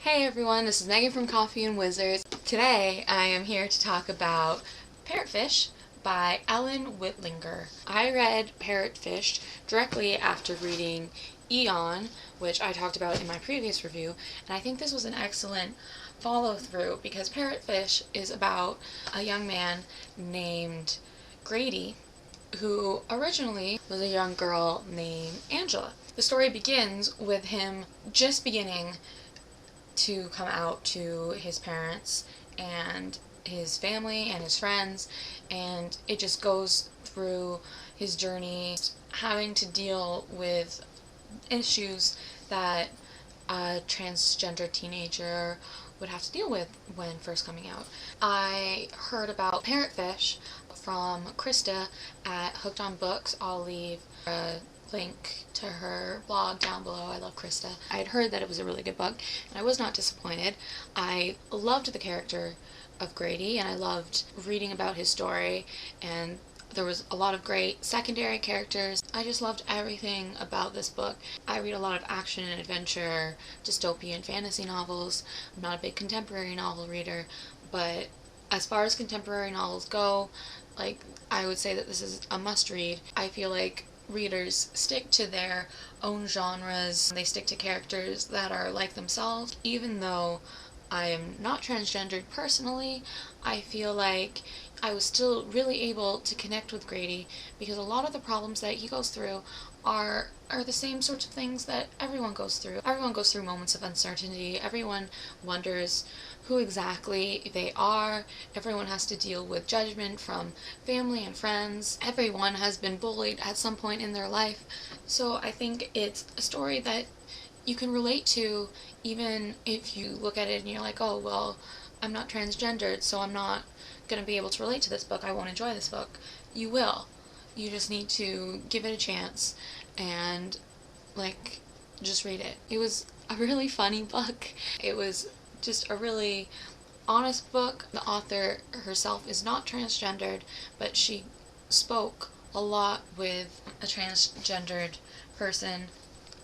Hey everyone, this is Megan from Coffee and Wizards. Today I am here to talk about Parrotfish by Ellen Witlinger. I read Parrotfish directly after reading Eon, which I talked about in my previous review, and I think this was an excellent follow-through because Parrotfish is about a young man named Grady who originally was a young girl named Angela. The story begins with him just beginning to come out to his parents and his family and his friends, and it just goes through his journey having to deal with issues that a transgender teenager would have to deal with when first coming out. I heard about Parrotfish from Krista at Hooked on Books. I'll leave a link to her blog down below. I love Krista. I had heard that it was a really good book, and I was not disappointed. I loved the character of Grady, and I loved reading about his story, and there was a lot of great secondary characters. I just loved everything about this book. I read a lot of action and adventure, dystopian fantasy novels. I'm not a big contemporary novel reader, but as far as contemporary novels go, I would say that this is a must-read. I feel like readers stick to their own genres. They stick to characters that are like themselves. Even though I am not transgendered personally, I feel like I was still really able to connect with Grady because a lot of the problems that he goes through are the same sorts of things that everyone goes through. Everyone goes through moments of uncertainty. Everyone wonders who exactly they are. Everyone has to deal with judgment from family and friends. Everyone has been bullied at some point in their life. So I think it's a story that you can relate to even if you look at it and you're like, oh, well, I'm not transgendered, so I'm not going to be able to relate to this book. I won't enjoy this book. You will. You just need to give it a chance and, just read it. It was a really funny book. It was just a really honest book. The author herself is not transgendered, but she spoke a lot with a transgendered person.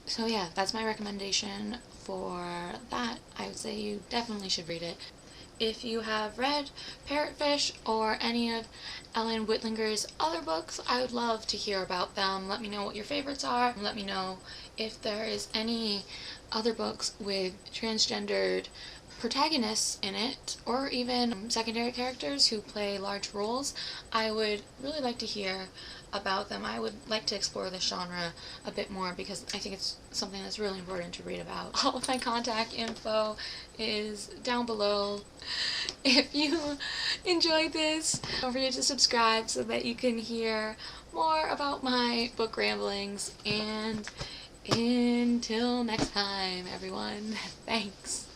So yeah, that's my recommendation for that. I would say you definitely should read it. If you have read Parrotfish or any of Ellen Witlinger's other books, I would love to hear about them. Let me know what your favorites are. Let me know if there is any other books with transgendered protagonists in it, or even secondary characters who play large roles. I would really like to hear about them. I would like to explore this genre a bit more because I think it's something that's really important to read about. All of my contact info is down below. If you enjoyed this, don't forget to subscribe so that you can hear more about my book ramblings. And until next time, everyone, thanks.